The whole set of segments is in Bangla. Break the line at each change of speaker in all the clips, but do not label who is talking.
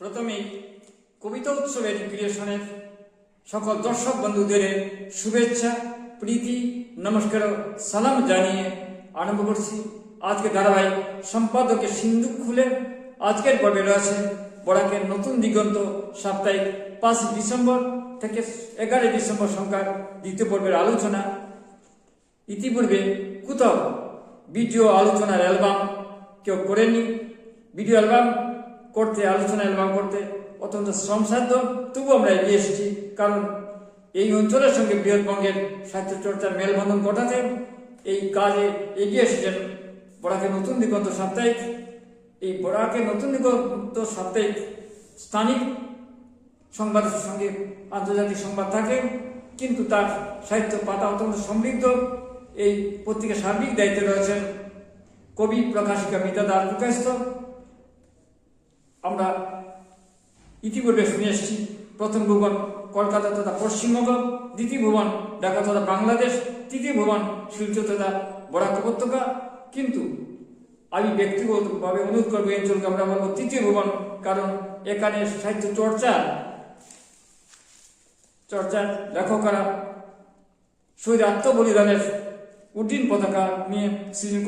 প্রথমেই কবিতা উৎসবের ক্রিয়েশনের সকল দর্শক বন্ধুদের শুভেচ্ছা, প্রীতি, নমস্কার, সালাম জানিয়ে আরম্ভ করছি আজকে ধারাবাহিক সম্পাদকের সিন্ধুক খুলে। আজকের পর্বে রয়েছে বরাকের নতুন দিগন্ত সাপ্তাহিক 5 ডিসেম্বর থেকে 11 ডিসেম্বর সংখ্যার দ্বিতীয় পর্বের আলোচনা। ইতিপূর্বে কোথাও ভিডিও আলোচনার অ্যালবাম কেউ করেনি। ভিডিও অ্যালবাম করতে, আলোচনা অ্যালবাম করতে অত্যন্ত শ্রমসাধ্য, তবু আমরা এগিয়ে এসেছি, কারণ এই অঞ্চলের সঙ্গে বৃহৎবঙ্গের সাহিত্য চর্চার মেলবন্ধন ঘটাতে এই কাজে এগিয়ে এসেছেন বরাকের নতুন দিগন্ত সাপ্তাহিক। এই বরাকের নতুন দিগন্ত সাপ্তাহিক স্থানিক সংবাদের সঙ্গে আন্তর্জাতিক সংবাদ থাকে, কিন্তু তার সাহিত্য পাতা অত্যন্ত সমৃদ্ধ। এই পত্রিকার সার্বিক দায়িত্বে রয়েছেন কবি প্রকাশিকা মিতা দাস মুখাস্ত। আমরা ইতিপূর্বে শুনে এসেছি প্রথম ভুবন কলকাতা তথা পশ্চিমবঙ্গ, দ্বিতীয় ভুবন ঢাকা তথা বাংলাদেশ, তৃতীয় ভুবন শিলচর তথা বরাক উপত্যকা। কিন্তু আমি ব্যক্তিগতভাবে অনুরোধ করবো এই অঞ্চলকে আমরা বলবো তৃতীয় ভুবন, কারণ এখানে সাহিত্য চর্চার লেখকরা শহীদ আত্মবলিদানের উড্ডীন পতাকা নিয়ে সৃজন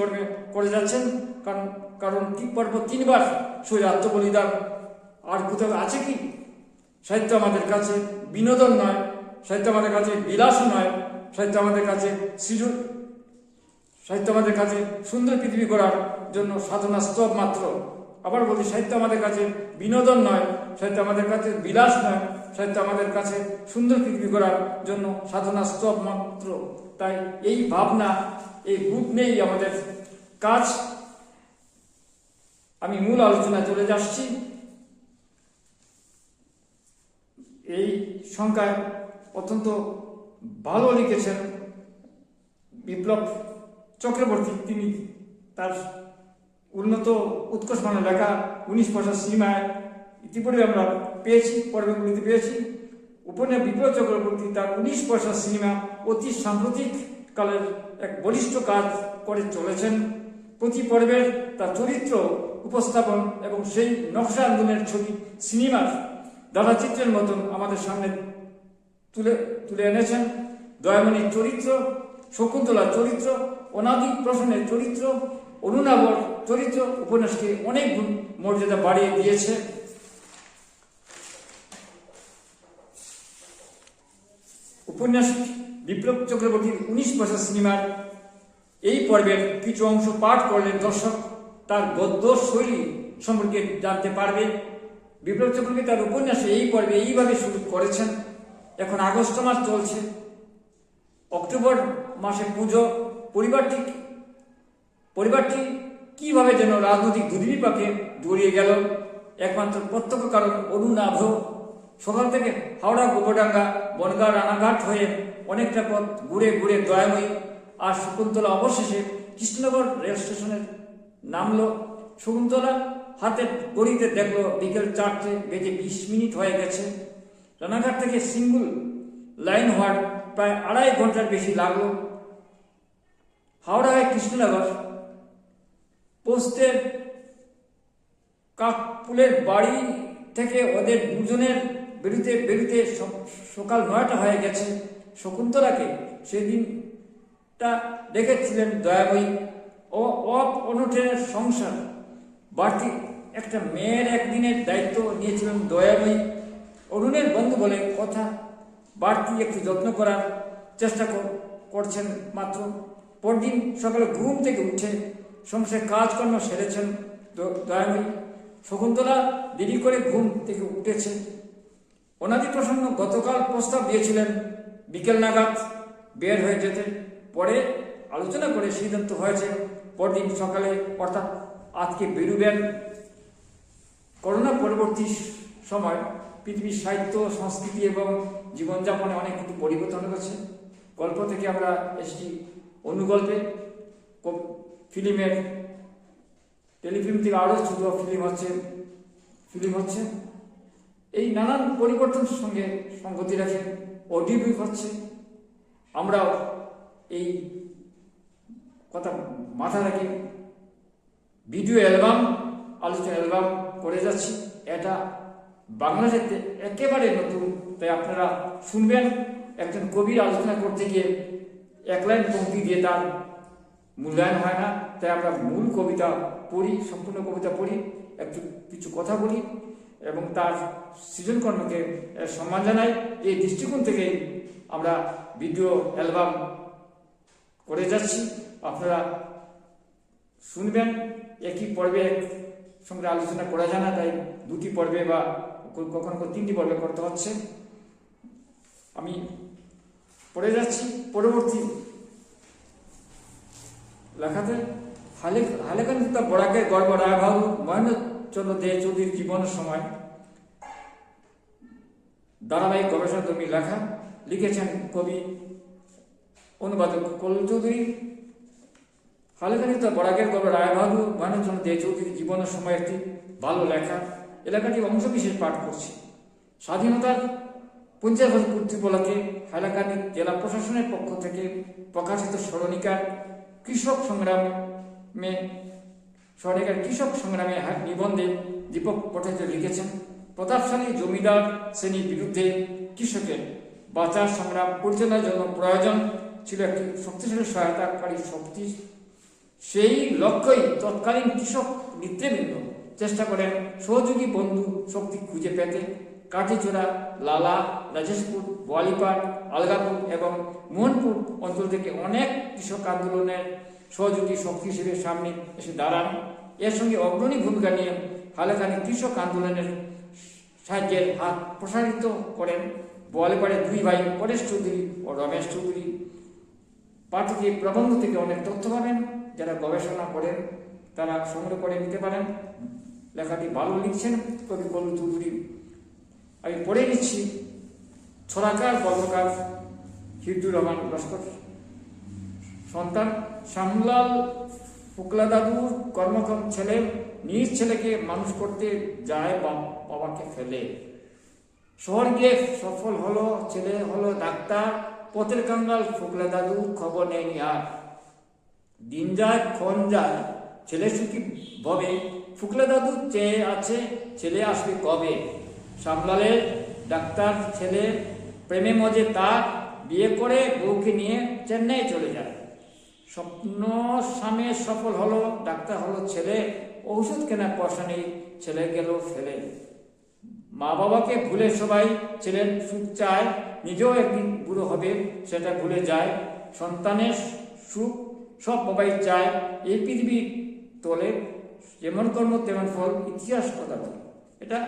করে যাচ্ছেন। কারণ পরপর 3 বার শহীদ আত্মবলিদান, আর কোথাও আছে কি? সাহিত্য আমাদের কাছে বিনোদন নয়, সাহিত্য আমাদের কাছে বিলাস নয়, সাহিত্য আমাদের কাছে সৃজন, সাহিত্য আমাদের কাছে সুন্দর পৃথিবী গড়ার জন্য সাধনা স্তব মাত্র। আবার বলি, সাহিত্য আমাদের কাছে বিনোদন নয়, সাহিত্য আমাদের কাছে বিলাস নয়, সাহিত্য আমাদের কাছে সুন্দর পৃথিবী গড়ার জন্য সাধনা স্তব মাত্র। তাই এই ভাবনা, এই বুধ নেই আমাদের কাজ। আমি মূল আলোচনায় চলে যাচ্ছি। এই সংখ্যায় অত্যন্ত ভালো লিখেছেন বিপ্লব চক্রবর্তী। তিনি তার উন্নত উৎকর্ষ মানের লেখা 19 পয়সা সিনেমায় ইতিপূর্বে আমরা পেয়েছি, পর্বগুলিতে পেয়েছি। উপন্যাস বিপ্লব চক্রবর্তী তার 19 পয়সা সিনেমা অতি সাম্প্রতিক কালের এক বলিষ্ঠ কাজ করে চলেছেন। প্রতি পর্বের তার চরিত্র উপস্থাপন এবং সেই নকশা আন্দোলনের ছবি সিনেমার দাদাচিত্রের মতন আমাদের সামনে তুলে এনেছেন। দয়ামণির চরিত্র, শকুন্তলার চরিত্র, অনাদি প্রশ্নের চরিত্র, অরুণাবর চরিত্র উপন্যাসকে অনেক গুণ মর্যাদা বাড়িয়ে দিয়েছে। উপন্যাস বিপ্লব চক্রবর্তীর 19 পয়সা সিনেমার এই পর্বের কিছু অংশ পাঠ করলে দর্শক তার গদ্য শৈলী সম্পর্কে জানতে পারবে। বিপ্লব চক্রবর্তী তার উপন্যাসে এই পর্বে এইভাবে শুরু করেছেন। এখন আগস্ট মাস চলছে, অক্টোবর মাসে পুজো। পরিবারটি কিভাবে যেন রাজনৈতিক দুর্বিপাকে জড়িয়ে গেল, একমাত্র প্রত্যক্ষ কারণ অরুণাভ। সকাল থেকে হাওড়া গোবরডাঙ্গা বনগাঁ রানাঘাট হয়ে অনেকটা পথ ঘুরে ঘুরে দয়াময়ী আর শকুন্তলা অবশেষে কৃষ্ণনগর রেল স্টেশনে নামলো। শকুন্তলা হাতের ঘড়িতে দেখলো বিকেল 4:20 হয়ে গেছে। রানাঘাট থেকে সিঙ্গুল লাইন হওয়ার প্রায় 2.5 ঘন্টার বেশি লাগলো। হাওড়া হয়ে কৃষ্ণনগর পৌঁছতে কাকপুলের বাড়ি থেকে ওদের দুজনের বেরুতে সকাল 9টা হয়ে গেছে। শকুন্তলাকে সেদিনটা দেখেছিলেন দয়াময়ী ও অনটনের সংসার। বাড়তি একটা মেয়ের একদিনের দায়িত্ব নিয়েছিলেন দয়াময়ী। অরুণের বন্ধু বলে কথা, বাড়তি একটু যত্ন করার চেষ্টা করছেন মাত্র। পরদিন সকালে ঘুম থেকে উঠে সংসারে কাজকর্ম সেরেছেন দয়াময়ী। শকুন্তলা দেরি করে ঘুম থেকে উঠেছে। অনাদি প্রসন্ন গতকাল প্রস্তাব দিয়েছিলেন বিকেল নাগাদ বের হয়ে যেতে। পরে আলোচনা করে সিদ্ধান্ত হয়েছে পরদিন সকালে, অর্থাৎ আজকে বেরুবেন। করোনা পরবর্তী সময় পৃথিবীর সাহিত্য, সংস্কৃতি এবং জীবনযাপনে অনেক কিছু পরিবর্তন হয়েছে। গল্প থেকে আমরা এসেছি অনুগল্পে, ফিল্মের, টেলিফিল্ম থেকে আরও ছোট ফিল্ম হচ্ছে। এই নানান পরিবর্তনের সঙ্গে সঙ্গতি রাখে অডিও বুক হচ্ছে। আমরাও এই কথা মাথা রেখে ভিডিও অ্যালবাম, আলোচনা অ্যালবাম করে যাচ্ছি। এটা বাংলা সাহিত্যে একেবারে নতুন, তাই আপনারা শুনবেন। একজন কবির আলোচনা করতে গিয়ে এক লাইন পংক্তি দিয়ে তার মূল্যায়ন হয় না, তাই আমরা মূল কবিতা পড়ি, সম্পূর্ণ কবিতা পড়ি, একটু কিছু কথা বলি এবং তার সৃজনকর্মকে সম্মান জানাই। এই দৃষ্টিকোণ থেকে আমরা ভিডিও অ্যালবাম করে যাচ্ছি। আপনারা শুনবেন। একই পর্বে সঙ্গে আলোচনা করা যায় না, তাই দুটি পর্বে বা কখনো তিনটি পর্বে করতে হচ্ছে। আমি পড়ে যাচ্ছি পরবর্তী লেখাতে। হালেকানিত বরাকের গর্ব রায়বাহু মহেন্দ্রচন্দ্র দে চৌধুরীর জীবনের সময় ধারাবাহিক গবেষণাধর্মী লেখা লিখেছেন কবি অনুবাদক কল্লু চৌধুরী। হালেকানিত বরাকের গর্ব রায়বাহু মহেন্দ্রচন্দ্র দে চৌধুরীর জীবনের সময় একটি ভালো লেখা। এলাকাটি অংশবিশেষ পাঠ করছি। স্বাধীনতার 50 বছর পূর্তি উপলক্ষে হাইলাকান্দি জেলা প্রশাসনের পক্ষ থেকে প্রকাশিত স্মরণিকার কৃষক সংগ্রামে নিবন্ধে দীপক ভট্টাচার্য লিখেছেন, প্রতাপশালী জমিদার শ্রেণীর বিরুদ্ধে কৃষকের বাঁচার সংগ্রাম পরিচালনার জন্য প্রয়োজন ছিল একটি শক্তিশালী সহায়তাকারী শক্তি। সেই লক্ষ্যই তৎকালীন কৃষক নেতৃবৃন্দ চেষ্টা করেন সহযোগী বন্ধু শক্তি খুঁজে পেতে। কাঠিচোড়া, লালা, রাজেশপুর, বোয়ালিপাট, আলগাপুর এবং মোহনপুর অঞ্চল থেকে অনেক কৃষক আন্দোলনের সহযোগী শক্তি হিসেবে সামনে এসে দাঁড়ান। এর সঙ্গে অগ্রণী ভূমিকা নিয়ে হাইলাকান্দি কৃষক আন্দোলনের সাহায্যের হাত প্রসারিত করেন বোয়ালিপাড়ের দুই ভাই পরেশ চৌধুরী ও রমেশ চৌধুরী। পাঠকে প্রবন্ধ থেকে অনেক তথ্য পাবেন। যারা গবেষণা করেন তারা সংগ্রহ করে নিতে পারেন। লেখাটি ভালো লিখছেন কবি কল্লু চৌধুরী। আমি পড়ে নিচ্ছি। ছড়াকার গল্পকার হিজুর রহমান লস্কর সন্তান শ্যামলাল শুক্লা দাদুর কর্মক্ষম ছেলে নিজ ছেলেকে মানুষ করতে যায় বাবাকে ফেলে। শহর গিয়ে সফল হলো, ছেলে হলো ডাক্তার। পথের কাঙ্গাল শুক্লা দাদু খবর নেয়নি আর। দিন যায় ক্ষণ যায়, ছেলে সুখী ভবে। শুক্লা দাদু চেয়ে আছে ছেলে আসবে কবে। শ্যামলালের ডাক্তার ছেলে প্রেমে মজে তার, বিয়ে করে বউকে নিয়ে চেন্নাই চলে যায়। স্বপ্ন সামনে সফল হলো, ডাক্তার হলো ছেলে। ঔষধ কেনার পয়সা নেই, ছেলে গেল ফেলে। মা বাবাকে ভুলে সবাই ছেলের সুখ চায়, নিজেও একদিন বুড়ো হবে সেটা ভুলে যায়। সন্তানের সুখ সব বাবাই চায়, এই পৃথিবীর তলে যেমন কর্ম তেমন ফল, ইতিহাস কথা বলে। এটা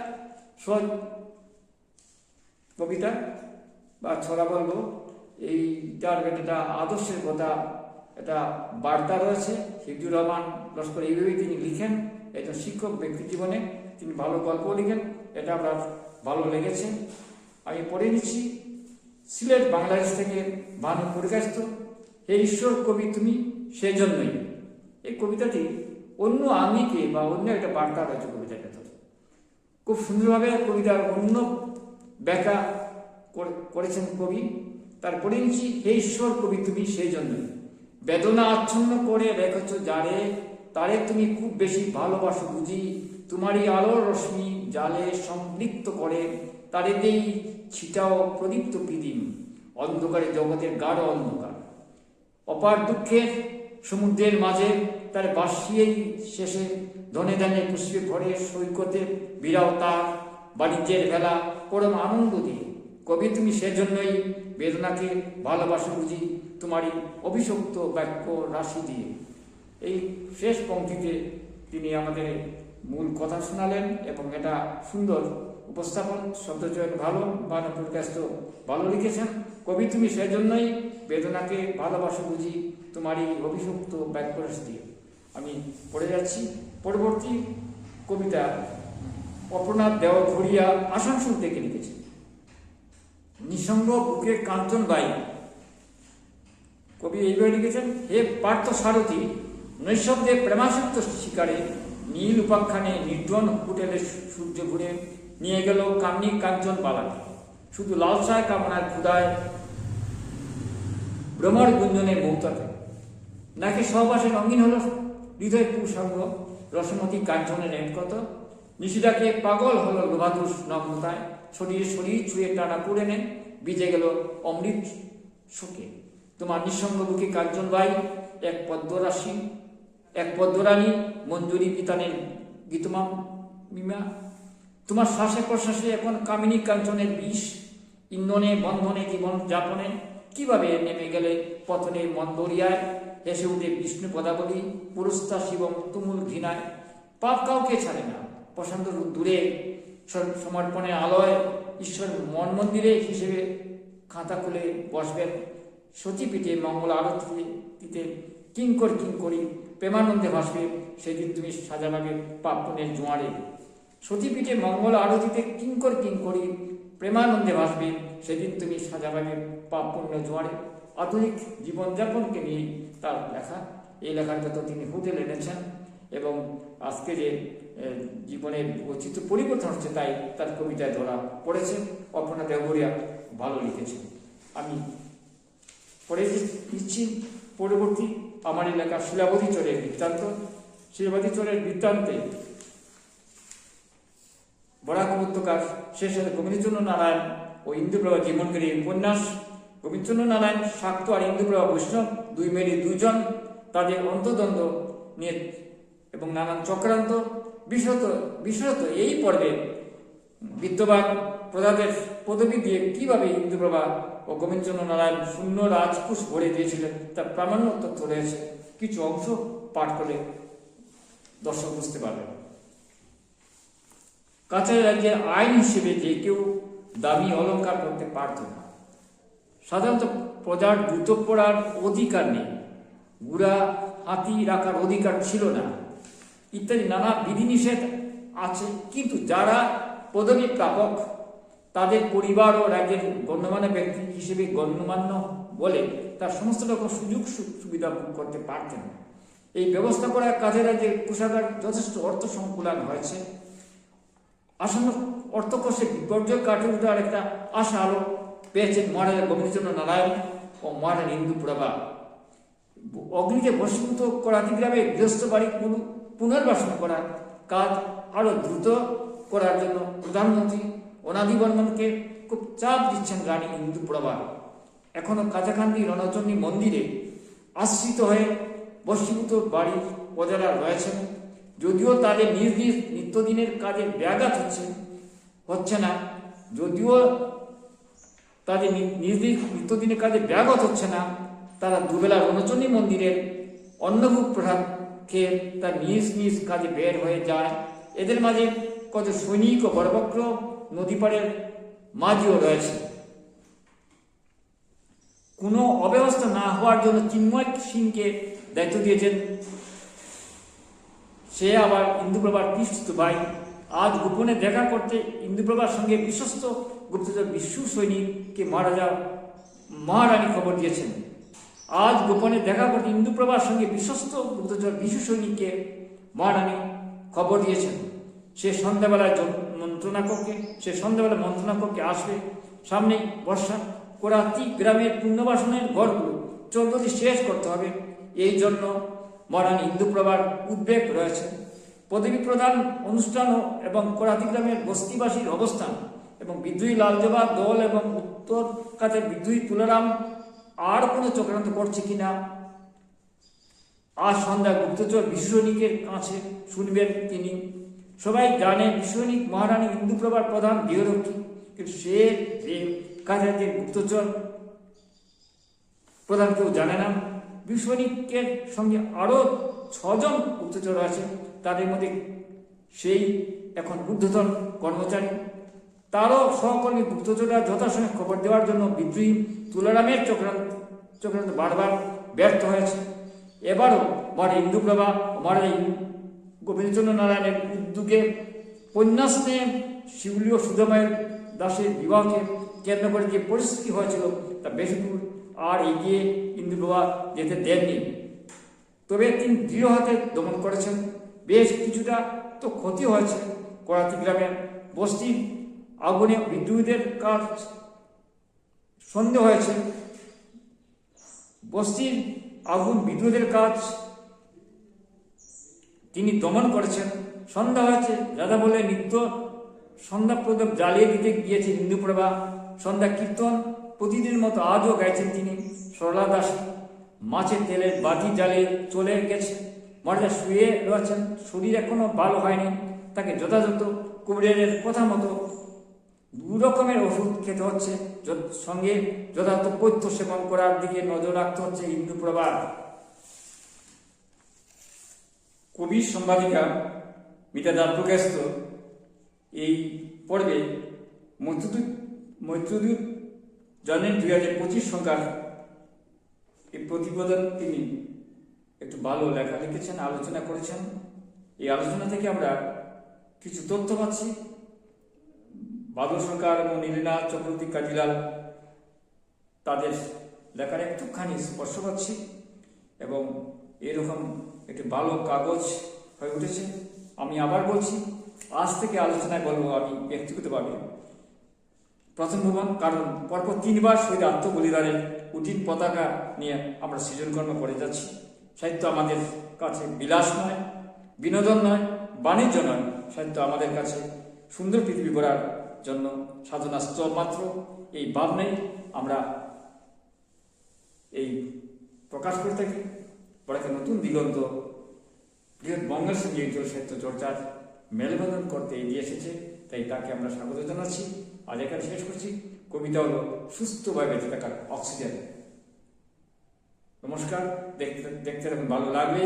সহজ কবিতা বা ছড়া বলবো। এইটার এটা আদর্শের কথা, এটা বার্তা রয়েছে। হিজুর রহমান লস্কর এইভাবেই তিনি লিখেন। এটা শিক্ষক ব্যক্তি জীবনে তিনি ভালো গল্প লিখেন। এটা আমার ভালো লেগেছে। আমি পড়ে নিচ্ছি। সিলেট বাংলাদেশ থেকে ভানু পরিকাশিত হে ঈশ্বর কবি তুমি সেজন্যই। এই কবিতাটি অন্য আঙ্গিকে বা অন্য একটা বার্তা রয়েছে কবিতার ভেতরে। খুব সুন্দরভাবে কবিতার অন্য ব্যাখ্যা করেছেন কবি। তারপরে নিচ্ছি হে ঈশ্বর কবি তুমি সেই জন্যই। বেদনা আচ্ছন্ন করে রেখেছ যারে, তারে তুমি খুব বেশি ভালোবাসো বুঝি। তোমারই আলোর রশ্মি জালে সম্পৃক্ত করে, তারেতেই ছিটাও প্রদীপ্ত পৃথিবী। অন্ধকারে জগতের গাঢ় অন্ধকার, অপার দুঃখের সমুদ্রের মাঝে তার বাসিয়েই শেষে। ধনে ধানে পুষ্পে ভরে সৈকতে বিরাও তার, বাণিজ্যের ভেলা পরম আনন্দ দিয়ে। কবি তুমি সেজন্যই বেদনাকে ভালোবাসো বুঝি, তোমারই অভিশপ্ত বাক্য রাশি দিয়ে। এই শেষ পংক্তিতে তিনি আমাদের মূল কথা শোনালেন এবং এটা সুন্দর উপস্থাপন, শব্দচয়ন ভালো, ভানু পরিকাশিত ভালো লিখেছেন। কবি তুমি সেজন্যই বেদনাকে ভালোবাসো বুঝি, তোমারই অভিশপ্ত বাক্য রাশি দিয়ে। আমি পড়ে যাচ্ছি পরবর্তী কবিতা। অপরনাথ দেওঘরিয়া আসানসোল থেকে লিখেছে। নিঃসঙ্গ বুকে কাঞ্চন বাই। কবি এইভাবে লিখেছেন, হে পার্থ সারথী নৈশব্দে প্রেমাসক্ত শিকারে, নীল উপাখ্যানে নির্জন হোটেলে সূর্য ঘুরে নিয়ে গেল কামনি কাঞ্চন বালাকে। শুধু লালসায় কামনার ক্ষুদায় ভ্রমর গুঞ্জনের মৌতাতে। নাকি সহবাসের রঙিন হল হৃদয় পুরসঙ্গ, রসমতী কাঞ্চনের এক কত। নিশিদাকে পাগল হলো লোভাতুষ নগ্নতায়, শরীর ছুঁয়ে টানা পুড়ে নেন, ভিজে গেল অমৃত শোকে। তোমার নিঃসঙ্গ বুকে কাঞ্চন বাই, এক পদ্মরানী মঞ্জুরি পিতানের গীতমা মিমা। তোমার শ্বাসে প্রশ্বাসে এখন কামিনী কাঞ্চনের বিষ, ইন্ধনে বন্ধনে জীবন যাপনে কিভাবে নেমে গেলে পথনে মন্দরিয়ায়, হেসে উঠে বিষ্ণু পদাবলী, পুরস্তা শিবম তুমুল ঘৃণায়। পাপ কাউকে ছাড়ে না, প্রশান্ত দূরে সমর্পণে আলয়, ঈশ্বর মন মন্দিরে হিসেবে খাতা খুলে বসবেন। সতীপীঠে মঙ্গল আরতিতে কিঙ্করি প্রেমানন্দে ভাসবে, সেদিন তুমি সাজাবাবে পাপ পুণ্যের জোয়ারে। সতীপীঠে মঙ্গল আরতিতে কিঙ্করি প্রেমানন্দে ভাসবে, সেদিন তুমি সাজাবাবে পাপ পুণ্য জোয়ারে। আধুনিক জীবনযাপনকে নিয়ে তার লেখা। এই লেখাটা তো তিনি হোটেল এনেছেন এবং আজকে যে জীবনের বৈচিত্র্য পরিবর্তন হচ্ছে তাই তার কবিতায় ধরা পড়েছে। অপর্ণা দেববরিয়া ভালো লিখেছেন। আমি পড়ে দিচ্ছি পরবর্তী আমার এলাকা শিলাবতী চরের বৃত্তান্ত। শিলাবতী চরের বৃত্তান্তে বরাক উপত্যকার শেষ সাথে গোবিন্দচন্দ্র নারায়ণ ও ইন্দুপ্রভা জীবনকারী উপন্যাস। গোবিন্দচন্দ্র নারায়ণ শাক্ত আর ইন্দুপ্রভা বৈষ্ণব, দুই মেয়ে দুইজন, তাদের অন্তর্দ্বন্দ্ব নিয়ে এবং নানান চক্রান্ত। বিশেষত এই পর্বে বিদ্যমান প্রজাদের পদবী দিয়ে কিভাবে ইন্দুপ্রভা ও গোবিন্দচন্দ্র নারায়ণ শূন্য রাজকুশ ভরে দিয়েছিলেন তার প্রামাণ্য তথ্য রয়েছে। কিছু অংশ পাঠ করে দর্শক বুঝতে পারবেন। কাছাড় রাজ্যের আইন হিসেবে যে কেউ দামি অলঙ্কার করতে পারত না। সাধারণত প্রজার জুতো পরার অধিকার নেই, গুড়া হাতি রাখার অধিকার ছিল না, ইত্যাদি নানা বিধিনিষেধ আছে। কিন্তু যারা পদবী প্রাপক, তাদের পরিবার ও রাজ্যের গণ্যমান্য ব্যক্তি হিসেবে গণ্যমান্য বলে তার সমস্ত রকম সুযোগ সুবিধা ভোগ করতে পারতেন। এই ব্যবস্থা করার কাজে রাজ্যের কোষাগার যথেষ্ট অর্থ সংকুলান হয়েছে। আসন্ন অর্থকোষে বিপর্যয় কাটিয়ে ওঠার একটা আশা আলো পেয়েছেন মহারাজা গোবিন্দচন্দ্র নারায়ণ ও মহারানী ইন্দুপ্রভা। অগ্নিতে ভস্মীভূত করাতিগ্রামে গৃহস্থ বাড়ি পুনর্বাসন করার কাজ আরো দ্রুত করার জন্য প্রধানমন্ত্রী অনাদি বর্মনকে খুব চাপ দিচ্ছেন রানী ইন্দুপ্রভা। এখনো কাছাকান্দি রণচণ্ডী মন্দিরে আশ্রিত হয়ে ভস্মীভূত বাড়ির প্রজারা রয়েছেন। যদিও তাদের নিজ নিজ নিত্যদিনের কাজে ব্যাঘাত হচ্ছে না, তারা দুবেলা রণচণ্ডী মন্দিরের অন্নভোগ প্রসাদ খেয়ে তার নিজ নিজ কাজে বের হয়ে যায়। এদের মাঝে কত সৈনিক ও বরবক্র নদী পাড়ের মাঝিও রয়েছে। কোনো অব্যবস্থা না হওয়ার জন্য চিন্ময় সিংকে দায়িত্ব দিয়েছেন। সে আবার ইন্দুপ্রভার বিশ্বস্ত ভাই। আজ গোপনে দেখা করতে ইন্দুপ্রভার সঙ্গে বিশ্বস্ত গুপ্তচর বিশু সৈনিককে মহারানী খবর দিয়েছেন। আজ গোপনে দেখা করতে ইন্দুপ্রভার সঙ্গে বিশ্বস্ত গুপ্তচর বিশু সৈনিককে মহারানী খবর দিয়েছেন। সে সন্ধ্যাবেলায় মন্ত্রণা কক্ষে আসবে। সামনে বর্ষা করাতি গ্রামের পুণ্যবাসনের ঘরগুলো চলতি শেষ করতে হবে। এই জন্য মহারানী ইন্দুপ্রভার উদ্বেগ রয়েছে। পদবী প্রদান অনুষ্ঠান এবং করাতি গ্রামের বস্তিবাসীর অবস্থান এবং বিদ্রোহী লালজবা দল এবং উত্তর কাতের বিদ্রোহী তুলারাম আর কোনো চক্রান্ত করছে কিনা আজ সন্ধ্যা গুপ্তচর বিশ্বসৈনিকের কাছে শুনবেন তিনি। সবাই জানে বিশ্বসৈনিক মহারানী ইন্দুপ্রভার প্রধান গৃহরক্ষী, কিন্তু সে যে কাছাড়ের গুপ্তচর প্রধান কেউ জানে না। বিশ্বসৈনিকের সঙ্গে আরো 6 জন গুপ্তচর আছে, তাদের মধ্যে সেই এখন ঊর্ধ্বতন কর্মচারী। তারও সহকর্মী গুপ্তচররা যথাসময়ে খবর দেওয়ার জন্য বিদ্রোহী তুলারামের চক্রান্ত বারবার ব্যর্থ হয়েছে। এবারও মহারাজ ইন্দুপ্রভা মহারাজ গোবিন্দচন্দ্র নারায়ণের উদ্যোগে উপন্যাস নিয়ে শিউলি ও সুধময় দাসের বিবাহকে কেন্দ্র করে যে পরিস্থিতি হয়েছিল তা বেশি দূর আর এগিয়ে ইন্দুপ্রভা যেতে দেননি। তবে তিনি দৃঢ় হাতে দমন করেছেন। বেশ কিছুটা তো ক্ষতি হয়েছে। করাতি গ্রামের বস্তির আগুনে বিদ্রোহীদের কাজ সন্দেহ হয়েছে। বস্তির আগুন বিদ্রোহীদের কাজ তিনি দমন করেছেন। সন্ধ্যা হয়েছে, রাধা বলে নিত্য সন্ধ্যা প্রদীপ জ্বালিয়ে দিতে গিয়েছে ইন্দুপ্রভা। সন্ধ্যা কীর্তন প্রতিদিন মতো আজও গাইছেন তিনি। সরলা দাস মাছের তেলের বাতি জ্বালিয়ে চলে গেছে। মহারাজা শুয়ে রয়েছেন, শরীর এখনো ভালো হয়নি। তাকে যথাযথ কুবেরের কথা মতো 2 রকমের ওষুধ খেতে হচ্ছে, সঙ্গে যথাযথ পথ্য সেবন করার দিকে নজর রাখতে হচ্ছে ইন্দুপ্রভার। কবির সম্পাদিকা মিতা দাসপ্রকাশিত এই পর্বে মৈত্রদূত জানেন 2025 সংখ্যার এই প্রতিবেদন তিনি একটু ভালো লেখা লিখেছেন, আলোচনা করেছেন। এই আলোচনা থেকে আমরা কিছু তথ্য পাচ্ছি। বাদল সরকার এবং নীলিনা চক্রবর্তী কাজিলাল তাদের লেখার একটুখানি স্পর্শ পাচ্ছি এবং এরকম একটি ভালো কাগজ হয়ে উঠেছে। আমি আবার বলছি, আজ থেকে আলোচনায় বলবো আমি ব্যক্তিগতভাবে প্রথম ভ্রমণ, কারণ পরপর 3 বার শহীদ আত্মবলিদানের উঠিন পতাকা নিয়ে আমরা সৃজনকর্ম করে যাচ্ছি। সাহিত্য আমাদের কাছে বিলাস নয়, বিনোদন নয়, বাণিজ্য নয়। সাহিত্য আমাদের কাছে সুন্দর পৃথিবী গড়ার জন্য সাধনা স্তব মাত্র। এই ভাবনাই আমরা এই প্রকাশ করে থাকি। পড়াকে নতুন দিগন্ত বৃহৎ বঙ্গের সঙ্গে এই সাহিত্য চর্চার মেলবন্ধন করতে এগিয়ে এসেছে, তাই তাকে আমরা স্বাগত জানাচ্ছি। আজ এখানে শেষ করছি। কবিতা হলো সুস্থভাবে বেঁচে থাকার অক্সিজেন। নমস্কার, দেখতে দেখতে ভালো লাগবে।